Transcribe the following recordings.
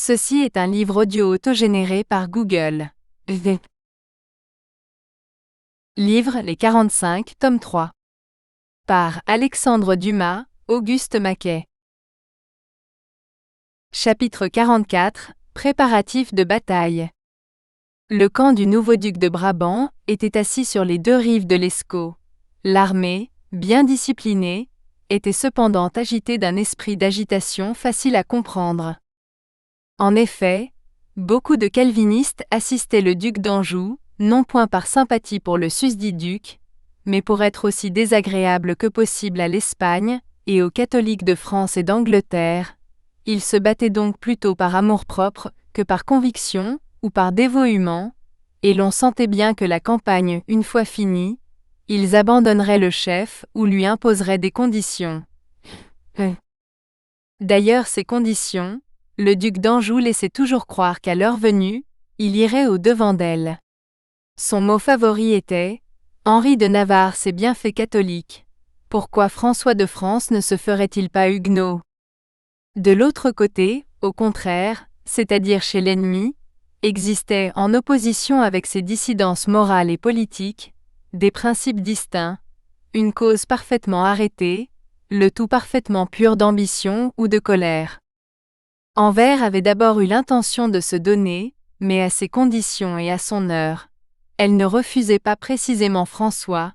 Ceci est un livre audio autogénéré par Google. Livre Les 45, tome 3. Par Alexandre Dumas, Auguste Maquet. Chapitre 44, Préparatifs de bataille. Le camp du nouveau duc de Brabant était assis sur les deux rives de l'Escaut. L'armée, bien disciplinée, était cependant agitée d'un esprit d'agitation facile à comprendre. En effet, beaucoup de calvinistes assistaient le duc d'Anjou, non point par sympathie pour le susdit duc, mais pour être aussi désagréable que possible à l'Espagne et aux catholiques de France et d'Angleterre. Ils se battaient donc plutôt par amour-propre que par conviction ou par dévouement, et l'on sentait bien que la campagne, une fois finie, ils abandonneraient le chef ou lui imposeraient des conditions. D'ailleurs, ces conditions, le duc d'Anjou laissait toujours croire qu'à l'heure venue, il irait au-devant d'elle. Son mot favori était « Henri de Navarre s'est bien fait catholique. Pourquoi François de France ne se ferait-il pas huguenot ?» De l'autre côté, au contraire, c'est-à-dire chez l'ennemi, existaient, en opposition avec ses dissidences morales et politiques, des principes distincts, une cause parfaitement arrêtée, le tout parfaitement pur d'ambition ou de colère. Anvers avait d'abord eu l'intention de se donner, mais à ses conditions et à son heure. Elle ne refusait pas précisément François,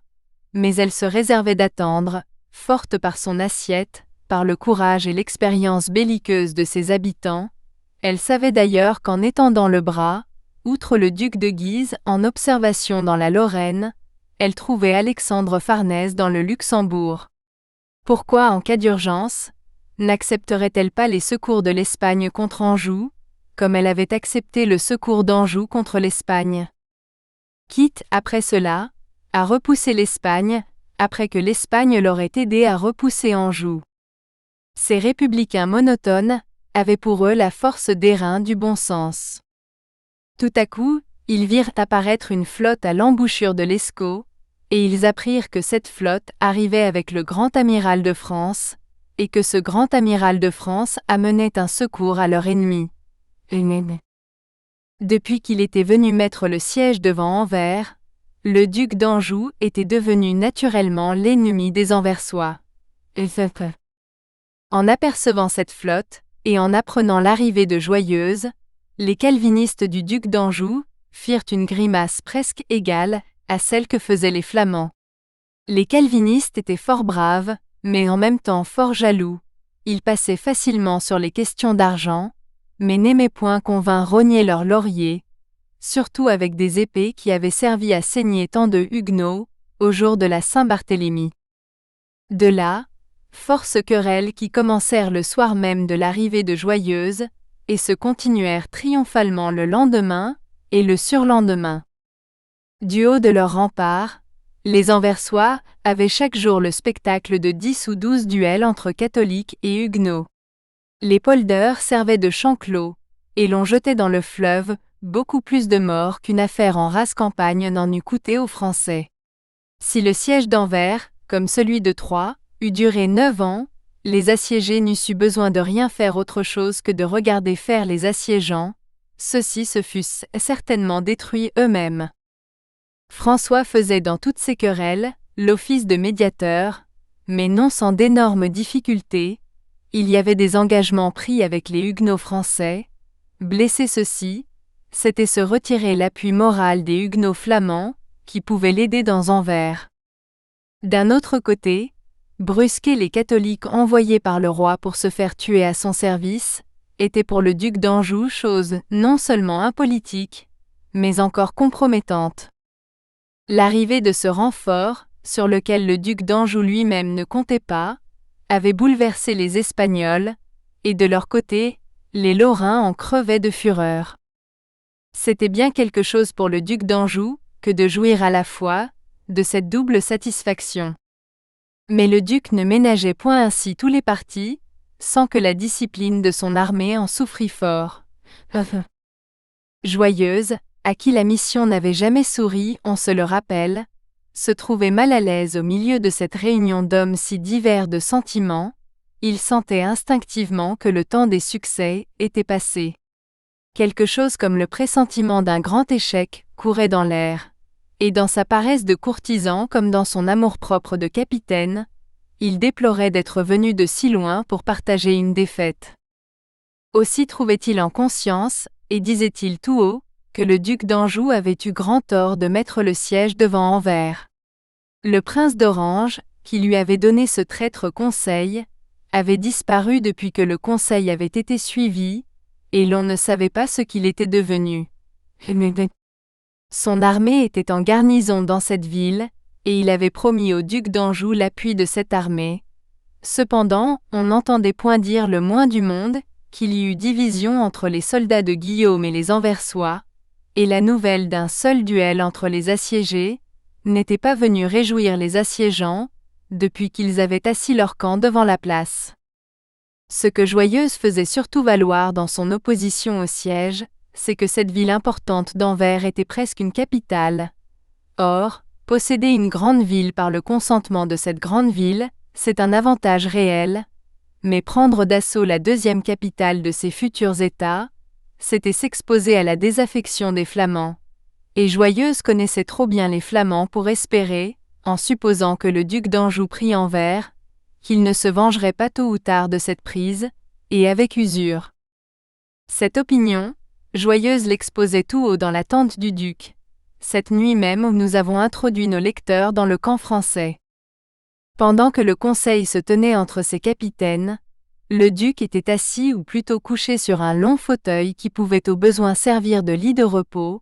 mais elle se réservait d'attendre, forte par son assiette, par le courage et l'expérience belliqueuse de ses habitants. Elle savait d'ailleurs qu'en étendant le bras, outre le duc de Guise en observation dans la Lorraine, elle trouvait Alexandre Farnèse dans le Luxembourg. Pourquoi, en cas d'urgence, n'accepterait-elle pas les secours de l'Espagne contre Anjou, comme elle avait accepté le secours d'Anjou contre l'Espagne? Quitte, après cela, à repousser l'Espagne, après que l'Espagne l'aurait aidé à repousser Anjou. Ces républicains monotones avaient pour eux la force d'airain du bon sens. Tout à coup, ils virent apparaître une flotte à l'embouchure de l'Escaut, et ils apprirent que cette flotte arrivait avec le grand amiral de France, et que ce grand amiral de France amenait un secours à leur ennemi. Depuis qu'il était venu mettre le siège devant Anvers, le duc d'Anjou était devenu naturellement l'ennemi des Anversois. En apercevant cette flotte, et en apprenant l'arrivée de Joyeuse, les calvinistes du duc d'Anjou firent une grimace presque égale à celle que faisaient les Flamands. Les calvinistes étaient fort braves, mais en même temps fort jaloux. Ils passaient facilement sur les questions d'argent, mais n'aimaient point qu'on vînt rogner leurs lauriers, surtout avec des épées qui avaient servi à saigner tant de huguenots au jour de la Saint-Barthélemy. De là, force querelles qui commencèrent le soir même de l'arrivée de Joyeuse, et se continuèrent triomphalement le lendemain et le surlendemain. Du haut de leurs remparts, les Anversois avaient chaque jour le spectacle de 10 ou 12 duels entre catholiques et huguenots. Les polders servaient de champ clos, et l'on jetait dans le fleuve beaucoup plus de morts qu'une affaire en rase campagne n'en eût coûté aux Français. Si le siège d'Anvers, comme celui de Troyes, eût duré 9 ans, les assiégés n'eussent eu besoin de rien faire autre chose que de regarder faire les assiégeants, ceux-ci se fussent certainement détruits eux-mêmes. François faisait dans toutes ces querelles l'office de médiateur, mais non sans d'énormes difficultés. Il y avait des engagements pris avec les huguenots français. Blesser ceux-ci, c'était se retirer l'appui moral des huguenots flamands, qui pouvaient l'aider dans Anvers. D'un autre côté, brusquer les catholiques envoyés par le roi pour se faire tuer à son service, était pour le duc d'Anjou chose non seulement impolitique, mais encore compromettante. L'arrivée de ce renfort, sur lequel le duc d'Anjou lui-même ne comptait pas, avait bouleversé les Espagnols, et de leur côté, les Lorrains en crevaient de fureur. C'était bien quelque chose pour le duc d'Anjou que de jouir à la fois de cette double satisfaction. Mais le duc ne ménageait point ainsi tous les partis, sans que la discipline de son armée en souffrît fort. Joyeuse, à qui la mission n'avait jamais souri, on se le rappelle, se trouvait mal à l'aise au milieu de cette réunion d'hommes si divers de sentiments. Il sentait instinctivement que le temps des succès était passé. Quelque chose comme le pressentiment d'un grand échec courait dans l'air. Et dans sa paresse de courtisan comme dans son amour-propre de capitaine, il déplorait d'être venu de si loin pour partager une défaite. Aussi trouvait-il en conscience, et disait-il tout haut, que le duc d'Anjou avait eu grand tort de mettre le siège devant Anvers. Le prince d'Orange, qui lui avait donné ce traître conseil, avait disparu depuis que le conseil avait été suivi, et l'on ne savait pas ce qu'il était devenu. Son armée était en garnison dans cette ville, et il avait promis au duc d'Anjou l'appui de cette armée. Cependant, on n'entendait point dire le moins du monde qu'il y eut division entre les soldats de Guillaume et les Anversois, et la nouvelle d'un seul duel entre les assiégés n'était pas venue réjouir les assiégeants, depuis qu'ils avaient assis leur camp devant la place. Ce que Joyeuse faisait surtout valoir dans son opposition au siège, c'est que cette ville importante d'Anvers était presque une capitale. Or, posséder une grande ville par le consentement de cette grande ville, c'est un avantage réel, mais prendre d'assaut la deuxième capitale de ses futurs États, c'était s'exposer à la désaffection des Flamands. Et Joyeuse connaissait trop bien les Flamands pour espérer, en supposant que le duc d'Anjou prit Anvers, qu'il ne se vengerait pas tôt ou tard de cette prise, et avec usure. Cette opinion, Joyeuse l'exposait tout haut dans la tente du duc, cette nuit même où nous avons introduit nos lecteurs dans le camp français. Pendant que le conseil se tenait entre ses capitaines, le duc était assis ou plutôt couché sur un long fauteuil qui pouvait au besoin servir de lit de repos,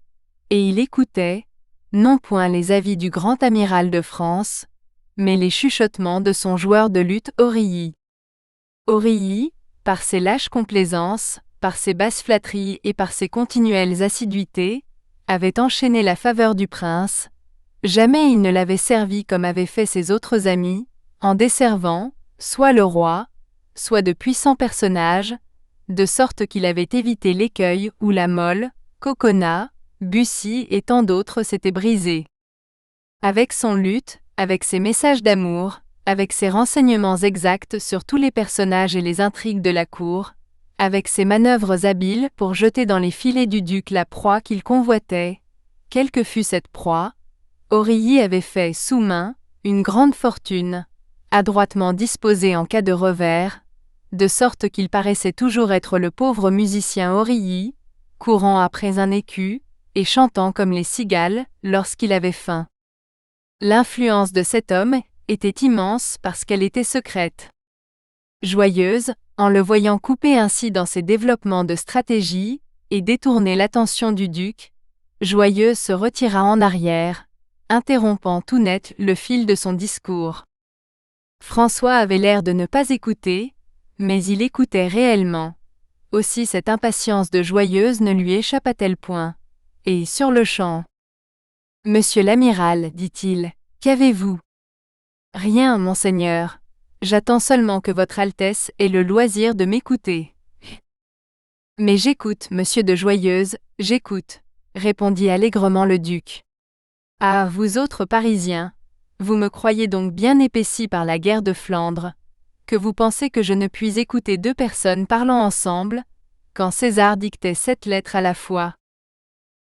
et il écoutait, non point les avis du grand amiral de France, mais les chuchotements de son joueur de luth Aurilly. Aurilly, par ses lâches complaisances, par ses basses flatteries et par ses continuelles assiduités, avait enchaîné la faveur du prince. Jamais il ne l'avait servi comme avaient fait ses autres amis, en desservant, soit le roi, soit de puissants personnages, de sorte qu'il avait évité l'écueil où la Mole, Coconnas, Bussy et tant d'autres s'étaient brisés. Avec son luth, avec ses messages d'amour, avec ses renseignements exacts sur tous les personnages et les intrigues de la cour, avec ses manœuvres habiles pour jeter dans les filets du duc la proie qu'il convoitait, quelle que fût cette proie, Aurilly avait fait sous main une grande fortune, adroitement disposée en cas de revers, de sorte qu'il paraissait toujours être le pauvre musicien Aurilly, courant après un écu, et chantant comme les cigales lorsqu'il avait faim. L'influence de cet homme était immense parce qu'elle était secrète. Joyeuse, en le voyant couper ainsi dans ses développements de stratégie, et détourner l'attention du duc, Joyeuse se retira en arrière, interrompant tout net le fil de son discours. François avait l'air de ne pas écouter, mais il écoutait réellement. Aussi cette impatience de Joyeuse ne lui échappa-t-elle point. Et sur-le-champ. « Monsieur l'amiral, dit-il, qu'avez-vous ? » »« Rien, monseigneur. J'attends seulement que votre Altesse ait le loisir de m'écouter. »« Mais j'écoute, monsieur de Joyeuse, j'écoute, » répondit allègrement le duc. « Ah, vous autres Parisiens, vous me croyez donc bien épaissi par la guerre de Flandre, que vous pensez que je ne puis écouter deux personnes parlant ensemble, quand César dictait 7 lettres à la fois. »«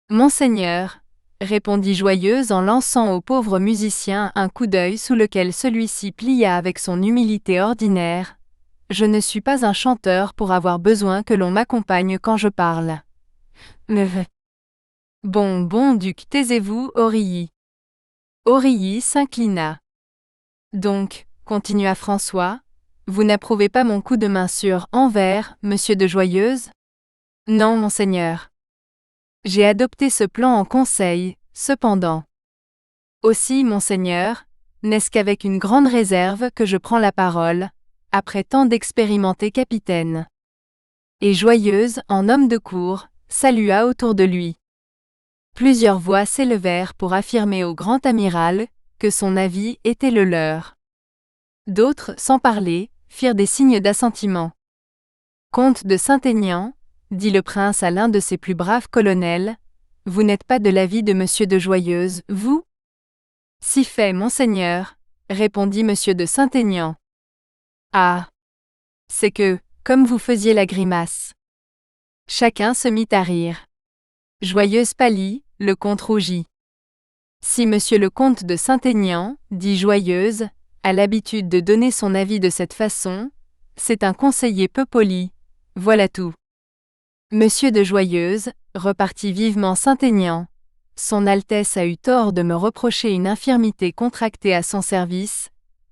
Monseigneur, » répondit Joyeuse en lançant au pauvre musicien un coup d'œil sous lequel celui-ci plia avec son humilité ordinaire, « je ne suis pas un chanteur pour avoir besoin que l'on m'accompagne quand je parle. »« Bon, duc, taisez-vous, Aurilly. » Aurilly s'inclina. « Donc, continua François, vous n'approuvez pas mon coup de main sur Anvers, monsieur de Joyeuse ? » ?»« Non, monseigneur. J'ai adopté ce plan en conseil, cependant. Aussi, monseigneur, n'est-ce qu'avec une grande réserve que je prends la parole, après tant d'expérimentés capitaines. » Et Joyeuse, en homme de cour, salua autour de lui. Plusieurs voix s'élevèrent pour affirmer au grand amiral que son avis était le leur. D'autres, sans parler, firent des signes d'assentiment. « Comte de Saint-Aignan, » dit le prince à l'un de ses plus braves colonels, « vous n'êtes pas de l'avis de monsieur de Joyeuse, vous ? » ?»« Si fait, monseigneur, » répondit monsieur de Saint-Aignan. « Ah ! C'est que, comme vous faisiez la grimace. Chacun se mit à rire. Joyeuse pâlit, le comte rougit. Si monsieur le comte de Saint-Aignan, dit Joyeuse, a l'habitude de donner son avis de cette façon, c'est un conseiller peu poli, voilà tout. Monsieur de Joyeuse, repartit vivement Saint-Aignan, Son Altesse a eu tort de me reprocher une infirmité contractée à son service.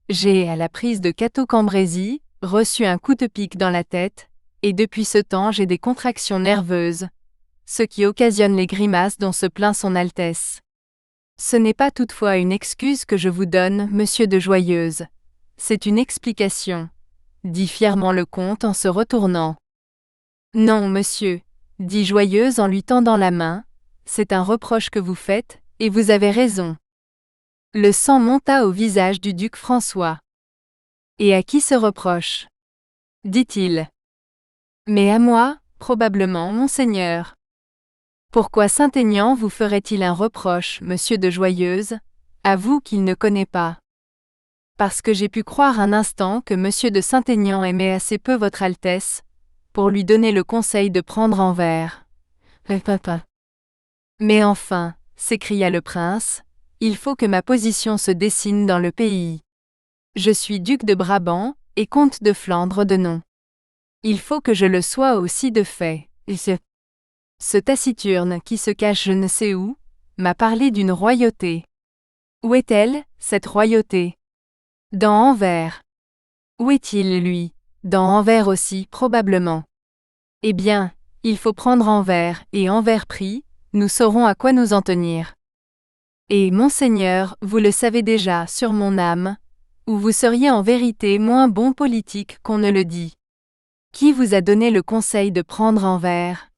J'ai, à la prise de Cateau-Cambrésis, reçu un coup de pique dans la tête, et depuis ce temps j'ai des contractions nerveuses, ce qui occasionne les grimaces dont se plaint Son Altesse. Ce n'est pas toutefois une excuse que je vous donne, monsieur de Joyeuse. C'est une explication, dit fièrement le comte en se retournant. Non, monsieur, dit Joyeuse en lui tendant la main, c'est un reproche que vous faites, et vous avez raison. Le sang monta au visage du duc François. Et à qui ce reproche? Dit-il. Mais à moi, probablement, monseigneur. Pourquoi Saint-Aignan vous ferait-il un reproche, monsieur de Joyeuse, à vous qu'il ne connaît pas? Parce que j'ai pu croire un instant que monsieur de Saint-Aignan aimait assez peu votre Altesse, pour lui donner le conseil de prendre Anvers. Papa. Mais enfin, s'écria le prince, il faut que ma position se dessine dans le pays. Je suis duc de Brabant, et comte de Flandre de nom. Il faut que je le sois aussi de fait. Ce taciturne qui se cache je ne sais où, m'a parlé d'une royauté. Où est-elle, cette royauté? Dans Anvers. Où est-il, lui? Dans Anvers aussi, probablement. Eh bien, il faut prendre Anvers, et Anvers pris, nous saurons à quoi nous en tenir. Et, monseigneur, vous le savez déjà, sur mon âme, ou vous seriez en vérité moins bon politique qu'on ne le dit. Qui vous a donné le conseil de prendre Anvers?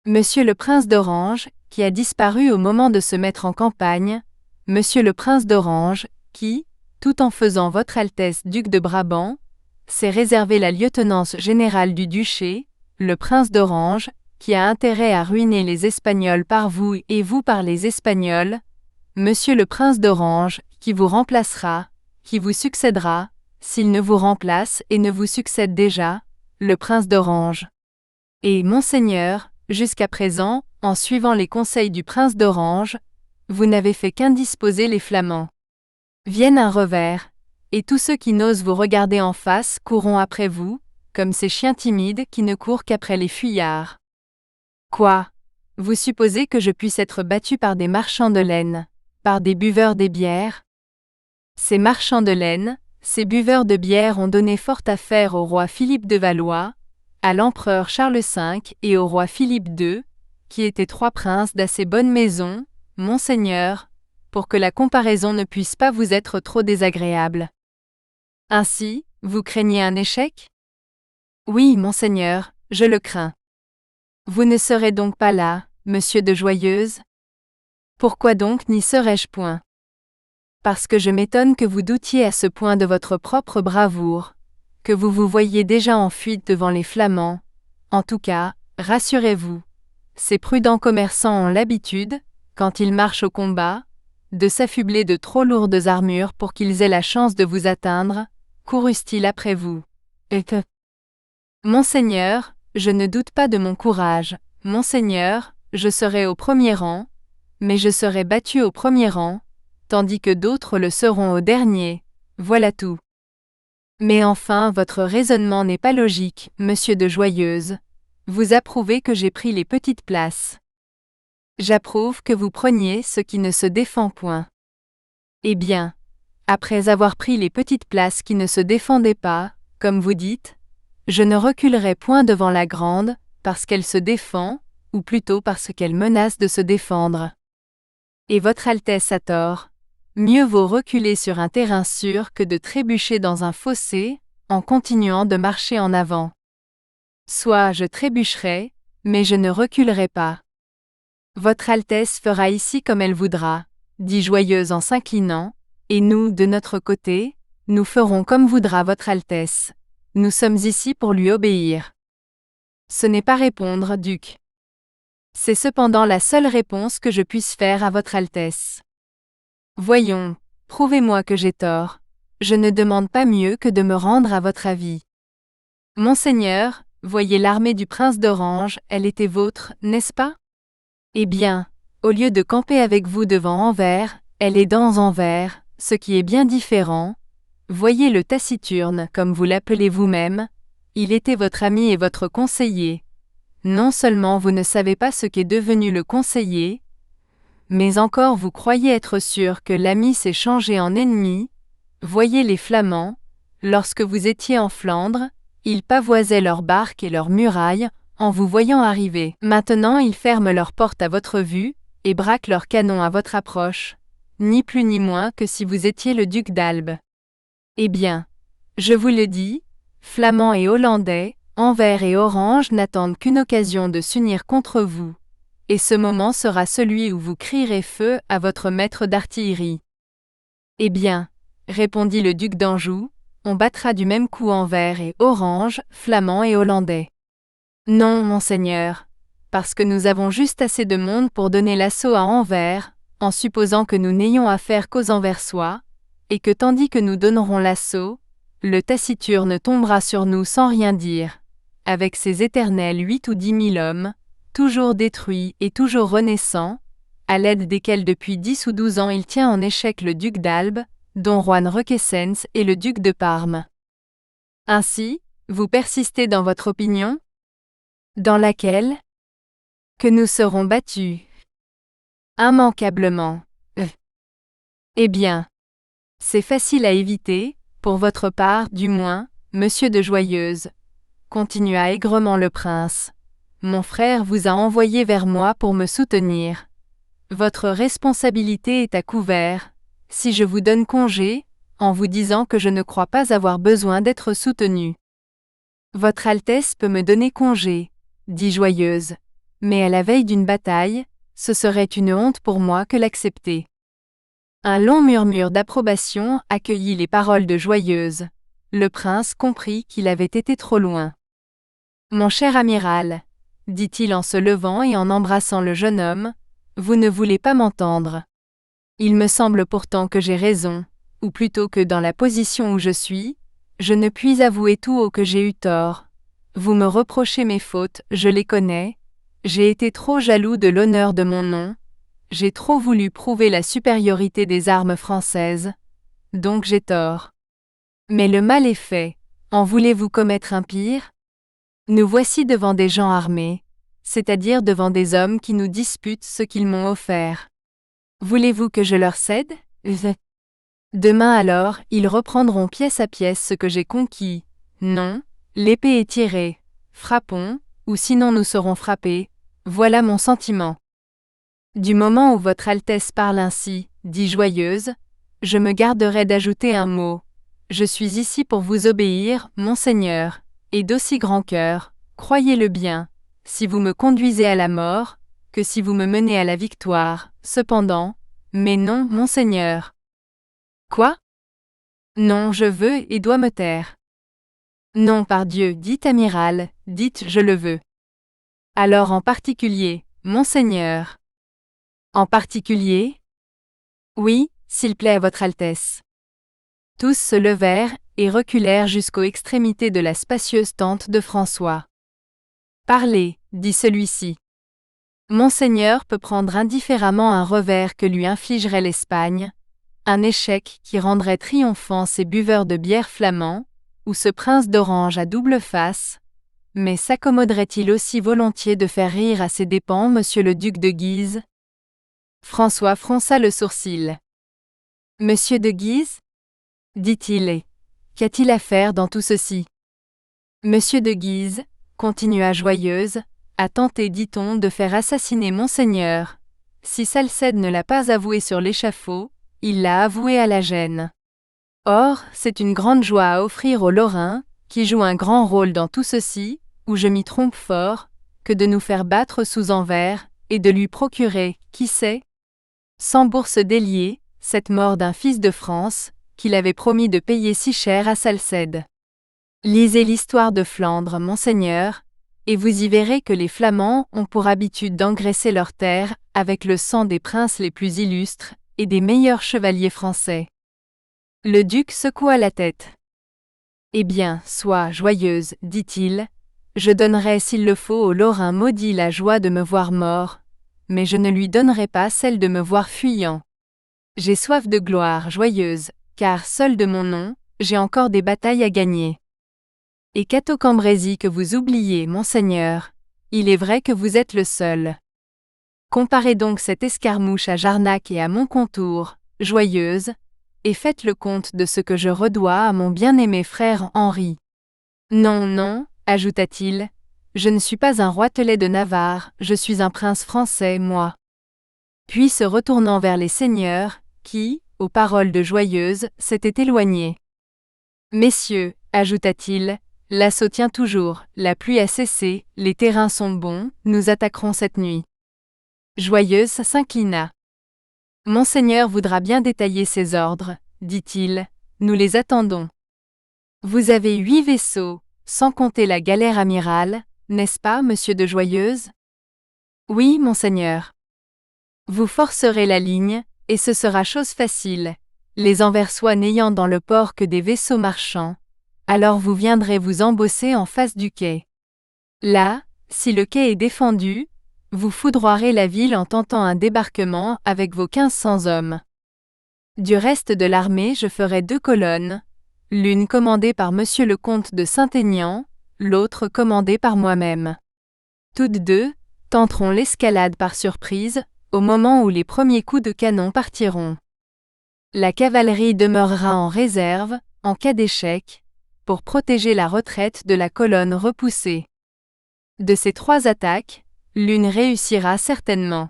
Monsieur le prince d'Orange, qui a disparu au moment de se mettre en campagne, monsieur le prince d'Orange, qui, tout en faisant votre Altesse duc de Brabant, s'est réservé la lieutenance générale du duché, le prince d'Orange, qui a intérêt à ruiner les Espagnols par vous et vous par les Espagnols, monsieur le prince d'Orange, qui vous remplacera, qui vous succédera, s'il ne vous remplace et ne vous succède déjà, le prince d'Orange. Et, monseigneur, jusqu'à présent, en suivant les conseils du prince d'Orange, vous n'avez fait qu'indisposer les Flamands. Vienne un revers, et tous ceux qui n'osent vous regarder en face courront après vous, comme ces chiens timides qui ne courent qu'après les fuyards. Quoi? Vous supposez que je puisse être battu par des marchands de laine, par des buveurs des bières? Ces marchands de laine, ces buveurs de bière ont donné forte affaire au roi Philippe de Valois, à l'empereur Charles V et au roi Philippe II, qui étaient trois princes d'assez bonne maison, monseigneur, pour que la comparaison ne puisse pas vous être trop désagréable. Ainsi, vous craignez un échec? Oui, monseigneur, je le crains. Vous ne serez donc pas là, monsieur de Joyeuse? Pourquoi donc n'y serais-je point? Parce que je m'étonne que vous doutiez à ce point de votre propre bravoure, que vous vous voyiez déjà en fuite devant les Flamands. En tout cas, rassurez-vous, ces prudents commerçants ont l'habitude, quand ils marchent au combat, de s'affubler de trop lourdes armures pour qu'ils aient la chance de vous atteindre. Courussent-ils après vous? Monseigneur, je ne doute pas de mon courage. Monseigneur, je serai au premier rang, mais je serai battu au premier rang, tandis que d'autres le seront au dernier. Voilà tout. Mais enfin, votre raisonnement n'est pas logique, monsieur de Joyeuse. Vous approuvez que j'ai pris les petites places. J'approuve que vous preniez ce qui ne se défend point. Eh bien, après avoir pris les petites places qui ne se défendaient pas, comme vous dites, je ne reculerai point devant la grande, parce qu'elle se défend, ou plutôt parce qu'elle menace de se défendre. Et votre Altesse a tort. Mieux vaut reculer sur un terrain sûr que de trébucher dans un fossé, en continuant de marcher en avant. Soit je trébucherai, mais je ne reculerai pas. Votre Altesse fera ici comme elle voudra, dit Joyeuse en s'inclinant, et nous, de notre côté, nous ferons comme voudra votre Altesse. Nous sommes ici pour lui obéir. Ce n'est pas répondre, duc. C'est cependant la seule réponse que je puisse faire à votre Altesse. Voyons, prouvez-moi que j'ai tort. Je ne demande pas mieux que de me rendre à votre avis. Monseigneur, voyez l'armée du prince d'Orange, elle était vôtre, n'est-ce pas? Eh bien, au lieu de camper avec vous devant Anvers, elle est dans Anvers, ce qui est bien différent. Voyez le taciturne, comme vous l'appelez vous-même, il était votre ami et votre conseiller. Non seulement vous ne savez pas ce qu'est devenu le conseiller, mais encore vous croyez être sûr que l'ami s'est changé en ennemi. Voyez les Flamands, lorsque vous étiez en Flandre, ils pavoisaient leurs barques et leurs murailles, en vous voyant arriver. Maintenant ils ferment leurs portes à votre vue, et braquent leurs canons à votre approche, ni plus ni moins que si vous étiez le duc d'Albe. Eh bien, je vous le dis, Flamands et Hollandais, Anvers et Orange n'attendent qu'une occasion de s'unir contre vous. Et ce moment sera celui où vous crierez feu à votre maître d'artillerie. Eh bien, répondit le duc d'Anjou, on battra du même coup Anvers et Orange, Flamands et Hollandais. Non, monseigneur, parce que nous avons juste assez de monde pour donner l'assaut à Anvers, en supposant que nous n'ayons affaire qu'aux Anversois, et que tandis que nous donnerons l'assaut, le taciturne tombera sur nous sans rien dire, avec ses éternels 8 ou 10 000 hommes, toujours détruits et toujours renaissants, à l'aide desquels depuis 10 ou 12 ans il tient en échec le duc d'Albe, Don Juan Requesens et le duc de Parme. Ainsi, vous persistez dans votre opinion? Dans laquelle? Que nous serons battus. Immanquablement. Eh bien, c'est facile à éviter, pour votre part, du moins, monsieur de Joyeuse, continua aigrement le prince. Mon frère vous a envoyé vers moi pour me soutenir. Votre responsabilité est à couvert, si je vous donne congé, en vous disant que je ne crois pas avoir besoin d'être soutenu. Votre Altesse peut me donner congé, dit Joyeuse, mais à la veille d'une bataille, ce serait une honte pour moi que l'accepter. Un long murmure d'approbation accueillit les paroles de Joyeuse. Le prince comprit qu'il avait été trop loin. Mon cher amiral, dit-il en se levant et en embrassant le jeune homme, vous ne voulez pas m'entendre. Il me semble pourtant que j'ai raison, ou plutôt que dans la position où je suis, je ne puis avouer tout haut que j'ai eu tort. Vous me reprochez mes fautes, je les connais, j'ai été trop jaloux de l'honneur de mon nom, j'ai trop voulu prouver la supériorité des armes françaises, donc j'ai tort. Mais le mal est fait, en voulez-vous commettre un pire? Nous voici devant des gens armés, c'est-à-dire devant des hommes qui nous disputent ce qu'ils m'ont offert. Voulez-vous que je leur cède? Demain alors, ils reprendront pièce à pièce ce que j'ai conquis. Non, l'épée est tirée. Frappons, ou sinon nous serons frappés. Voilà mon sentiment. Du moment où votre Altesse parle ainsi, dit Joyeuse, je me garderai d'ajouter un mot. Je suis ici pour vous obéir, monseigneur, et d'aussi grand cœur, croyez-le bien, si vous me conduisez à la mort, que si vous me menez à la victoire, cependant, mais non, monseigneur. Quoi? Non, je veux et dois me taire. Non, par Dieu, dit amiral, dites je le veux. Alors en particulier, monseigneur. En particulier? Oui, s'il plaît à votre Altesse. Tous se levèrent et reculèrent jusqu'aux extrémités de la spacieuse tente de François. Parlez, dit celui-ci. Monseigneur peut prendre indifféremment un revers que lui infligerait l'Espagne, un échec qui rendrait triomphants ces buveurs de bière flamands, ou ce prince d'Orange à double face, mais s'accommoderait-il aussi volontiers de faire rire à ses dépens monsieur le duc de Guise? François fronça le sourcil. Monsieur de Guise? dit-il et qu'a-t-il à faire dans tout ceci? Monsieur de Guise, continua Joyeuse, a tenté, dit-on, de faire assassiner monseigneur. Si Salcède ne l'a pas avoué sur l'échafaud, il l'a avoué à la Gêne. Or, c'est une grande joie à offrir aux Lorrains, qui jouent un grand rôle dans tout ceci, où je m'y trompe fort, que de nous faire battre sous Anvers, et de lui procurer, qui sait, 100 bourses déliées, cette mort d'un fils de France, qu'il avait promis de payer si cher à Salcède. Lisez l'histoire de Flandre, monseigneur, et vous y verrez que les Flamands ont pour habitude d'engraisser leurs terres avec le sang des princes les plus illustres et des meilleurs chevaliers français. Le duc secoua la tête. Eh bien, sois Joyeuse, dit-il, Je donnerai s'il le faut au Lorrain maudit la joie de me voir mort, mais je ne lui donnerai pas celle de me voir fuyant. J'ai soif de gloire joyeuse, car seul de mon nom, j'ai encore des batailles à gagner. Et Cato Cambrésis que vous oubliez, monseigneur, il est vrai que vous êtes le seul. Comparez donc cette escarmouche à Jarnac et à Moncontour, joyeuse, et faites le compte de ce que je redois à mon bien-aimé frère Henri. Non, non, ajouta-t-il, je ne suis pas un roitelet de Navarre, je suis un prince français, moi. Puis se retournant vers les seigneurs, qui, aux paroles de Joyeuse, s'étaient éloignés. Messieurs, ajouta-t-il, l'assaut tient toujours, la pluie a cessé, les terrains sont bons, nous attaquerons cette nuit. Joyeuse s'inclina. Monseigneur voudra bien détailler ses ordres, dit-il, nous les attendons. Vous avez 8 vaisseaux, sans compter la galère amirale, n'est-ce pas, monsieur de Joyeuse? Oui, monseigneur. Vous forcerez la ligne, et ce sera chose facile, les Anversois n'ayant dans le port que des vaisseaux marchands, alors vous viendrez vous embosser en face du quai. Là, si le quai est défendu, vous foudroierez la ville en tentant un débarquement avec vos 1500 hommes. Du reste de l'armée je ferai 2 colonnes, l'une commandée par monsieur le comte de Saint-Aignan, l'autre commandée par moi-même. Toutes deux tenteront l'escalade par surprise, au moment où les premiers coups de canon partiront. La cavalerie demeurera en réserve, en cas d'échec, pour protéger la retraite de la colonne repoussée. De ces 3 attaques, l'une réussira certainement.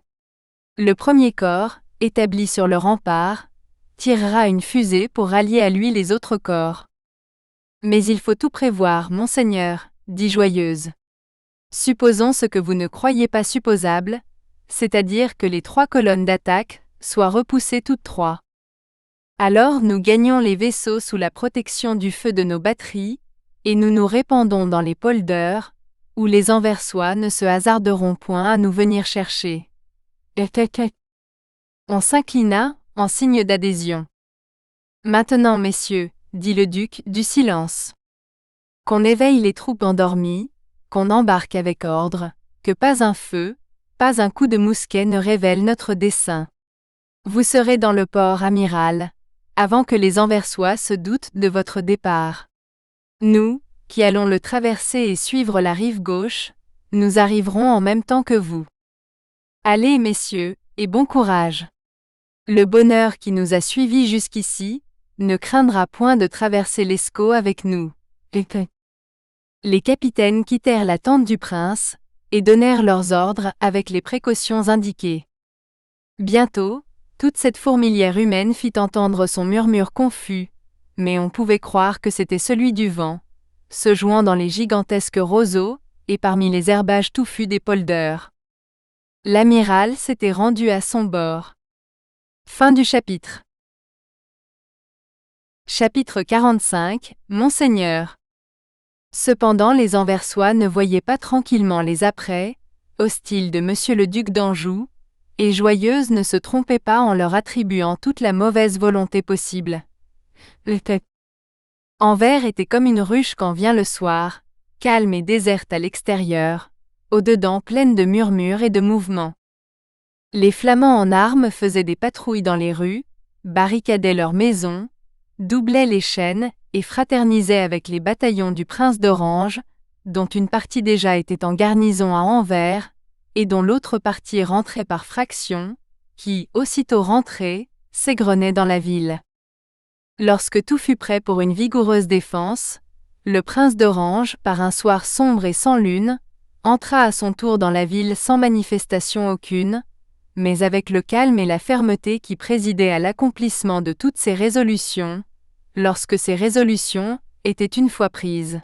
Le premier corps, établi sur le rempart, tirera une fusée pour rallier à lui les autres corps. Mais il faut tout prévoir, monseigneur, dit Joyeuse. Supposons ce que vous ne croyez pas supposable, c'est-à-dire que les 3 colonnes d'attaque soient repoussées toutes 3. Alors nous gagnons les vaisseaux sous la protection du feu de nos batteries, et nous nous répandons dans les polders, où les Anversois ne se hasarderont point à nous venir chercher. On s'inclina, en signe d'adhésion. Maintenant, messieurs, dit le duc, du silence. Qu'on éveille les troupes endormies, qu'on embarque avec ordre, que pas un feu, pas un coup de mousquet ne révèle notre dessein. Vous serez dans le port amiral, avant que les Anversois se doutent de votre départ. Nous, qui allons le traverser et suivre la rive gauche, nous arriverons en même temps que vous. Allez, messieurs, et bon courage. Le bonheur qui nous a suivis jusqu'ici ne craindra point de traverser l'Escaut avec nous. Les capitaines quittèrent la tente du prince et donnèrent leurs ordres avec les précautions indiquées. Bientôt, toute cette fourmilière humaine fit entendre son murmure confus, mais on pouvait croire que c'était celui du vent, se jouant dans les gigantesques roseaux et parmi les herbages touffus des polders. L'amiral s'était rendu à son bord. Fin du chapitre. Chapitre 45, Monseigneur. Cependant les Anversois ne voyaient pas tranquillement les apprêts, hostiles de monsieur le duc d'Anjou, et Joyeuse ne se trompait pas en leur attribuant toute la mauvaise volonté possible. Anvers était comme une ruche quand vient le soir, calme et déserte à l'extérieur, au-dedans pleine de murmures et de mouvements. Les Flamands en armes faisaient des patrouilles dans les rues, barricadaient leurs maisons, doublaient les chaînes et fraternisaient avec les bataillons du prince d'Orange, dont une partie déjà était en garnison à Anvers, et dont l'autre partie rentrait par fraction, qui, aussitôt rentrés, s'égrenaient dans la ville. Lorsque tout fut prêt pour une vigoureuse défense, le prince d'Orange, par un soir sombre et sans lune, entra à son tour dans la ville sans manifestation aucune, mais avec le calme et la fermeté qui présidaient à l'accomplissement de toutes ses résolutions, lorsque ces résolutions étaient une fois prises.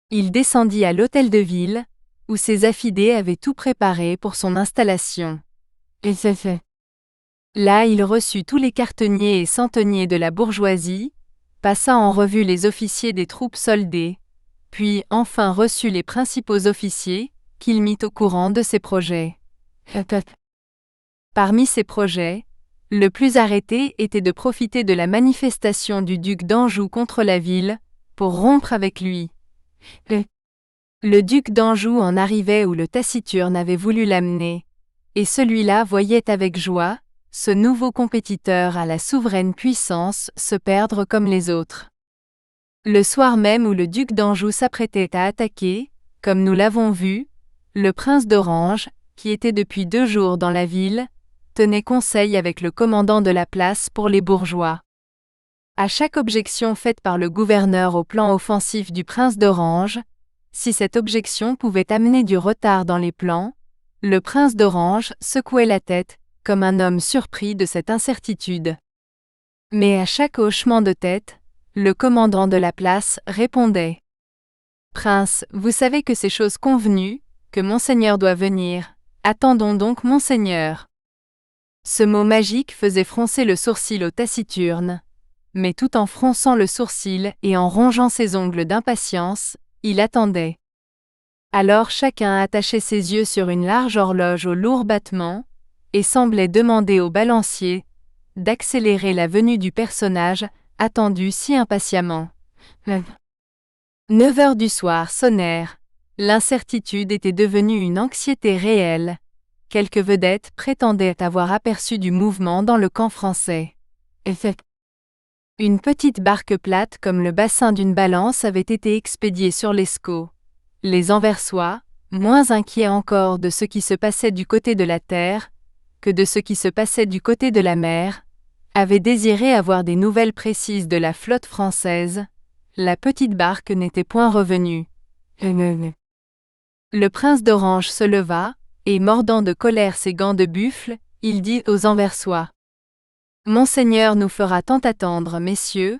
Il descendit à l'hôtel de ville, où ses affidés avaient tout préparé pour son installation. Là il reçut tous les quarteniers et centeniers de la bourgeoisie, passa en revue les officiers des troupes soldées, puis enfin reçut les principaux officiers, qu'il mit au courant de ses projets. Parmi ces projets, le plus arrêté était de profiter de la manifestation du duc d'Anjou contre la ville, pour rompre avec lui. Le duc d'Anjou en arrivait où le Taciturne avait voulu l'amener, et celui-là voyait avec joie ce nouveau compétiteur à la souveraine puissance se perdre comme les autres. Le soir même où le duc d'Anjou s'apprêtait à attaquer, comme nous l'avons vu, le prince d'Orange, qui était depuis 2 jours dans la ville, tenait conseil avec le commandant de la place pour les bourgeois. À chaque objection faite par le gouverneur au plan offensif du prince d'Orange, si cette objection pouvait amener du retard dans les plans, le prince d'Orange secouait la tête, comme un homme surpris de cette incertitude. Mais à chaque hochement de tête, le commandant de la place répondait : « Prince, vous savez que c'est chose convenue, que monseigneur doit venir, attendons donc monseigneur. » Ce mot magique faisait froncer le sourcil au Taciturne, mais tout en fronçant le sourcil et en rongeant ses ongles d'impatience, il attendait. Alors chacun attachait ses yeux sur une large horloge au lourd battement, et semblait demander au balancier d'accélérer la venue du personnage attendu si impatiemment. 9 heures du soir sonnèrent. L'incertitude était devenue une anxiété réelle. Quelques vedettes prétendaient avoir aperçu du mouvement dans le camp français. Une petite barque plate comme le bassin d'une balance avait été expédiée sur l'Escaut. Les Anversois, moins inquiets encore de ce qui se passait du côté de la terre que de ce qui se passait du côté de la mer, avaient désiré avoir des nouvelles précises de la flotte française. La petite barque n'était point revenue. Le prince d'Orange se leva, et mordant de colère ses gants de buffle, il dit aux Anversois : « Monseigneur nous fera tant attendre, messieurs,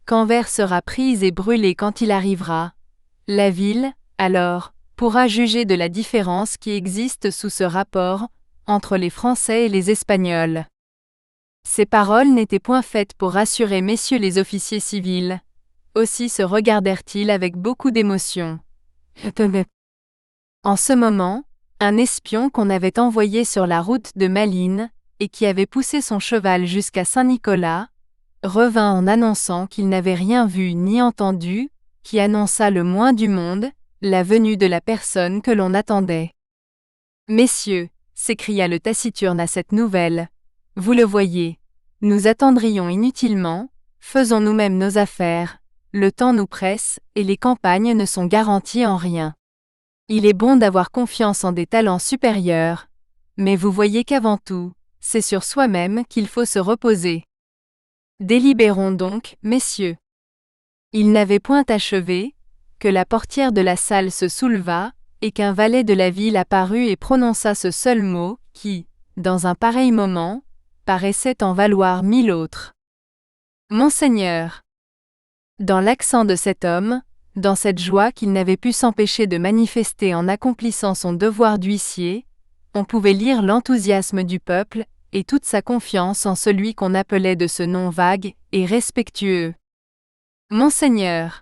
qu'Anvers sera prise et brûlée quand il arrivera. La ville, alors, pourra juger de la différence qui existe sous ce rapport entre les Français et les Espagnols. » Ces paroles n'étaient point faites pour rassurer messieurs les officiers civils. Aussi se regardèrent-ils avec beaucoup d'émotion. En ce moment, un espion qu'on avait envoyé sur la route de Malines, et qui avait poussé son cheval jusqu'à Saint-Nicolas, revint en annonçant qu'il n'avait rien vu ni entendu, qui annonça le moins du monde la venue de la personne que l'on attendait. « Messieurs, s'écria le Taciturne à cette nouvelle, vous le voyez, nous attendrions inutilement, faisons nous-mêmes nos affaires, le temps nous presse et les campagnes ne sont garanties en rien. Il est bon d'avoir confiance en des talents supérieurs, mais vous voyez qu'avant tout, c'est sur soi-même qu'il faut se reposer. Délibérons donc, messieurs. » Il n'avait point achevé, que la portière de la salle se souleva, et qu'un valet de la ville apparut et prononça ce seul mot, qui, dans un pareil moment, paraissait en valoir 1000 autres. « Monseigneur !» Dans l'accent de cet homme, dans cette joie qu'il n'avait pu s'empêcher de manifester en accomplissant son devoir d'huissier, on pouvait lire l'enthousiasme du peuple et toute sa confiance en celui qu'on appelait de ce nom vague et respectueux. « Monseigneur !»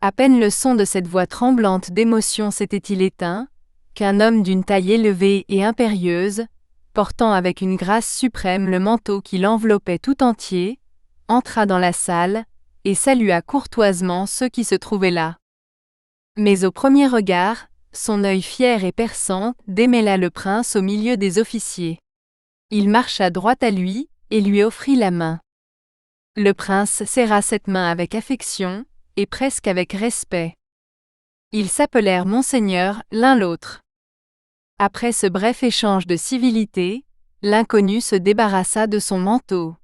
À peine le son de cette voix tremblante d'émotion s'était-il éteint, qu'un homme d'une taille élevée et impérieuse, portant avec une grâce suprême le manteau qui l'enveloppait tout entier, entra dans la salle, et salua courtoisement ceux qui se trouvaient là. Mais au premier regard, son œil fier et perçant démêla le prince au milieu des officiers. Il marcha droit à lui, et lui offrit la main. Le prince serra cette main avec affection, et presque avec respect. Ils s'appelèrent monseigneur l'un l'autre. Après ce bref échange de civilité, l'inconnu se débarrassa de son manteau.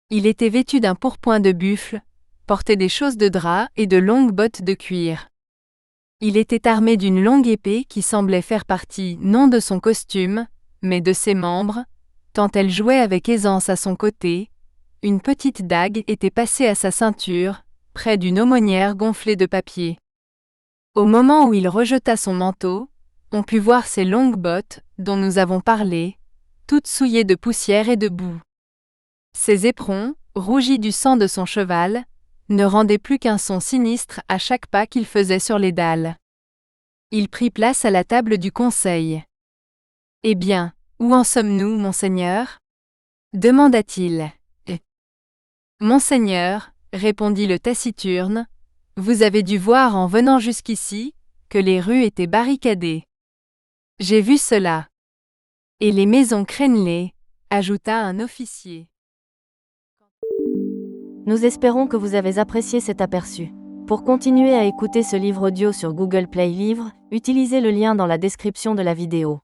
Il était vêtu d'un pourpoint de buffle, portait des chausses de drap et de longues bottes de cuir. Il était armé d'une longue épée qui semblait faire partie non de son costume, mais de ses membres, tant elle jouait avec aisance à son côté. Une petite dague était passée à sa ceinture, près d'une aumônière gonflée de papier. Au moment où il rejeta son manteau, on put voir ses longues bottes, dont nous avons parlé, toutes souillées de poussière et de boue. Ses éperons, rougis du sang de son cheval, ne rendaient plus qu'un son sinistre à chaque pas qu'il faisait sur les dalles. Il prit place à la table du conseil. « Eh bien, où en sommes-nous, monseigneur ?» demanda-t-il. « Monseigneur, répondit le Taciturne, Vous avez dû voir en venant jusqu'ici, que les rues étaient barricadées. J'ai vu cela. Et les maisons crénelées, ajouta un officier. Nous espérons que vous avez apprécié cet aperçu. Pour continuer à écouter ce livre audio sur Google Play Livres, utilisez le lien dans la description de la vidéo.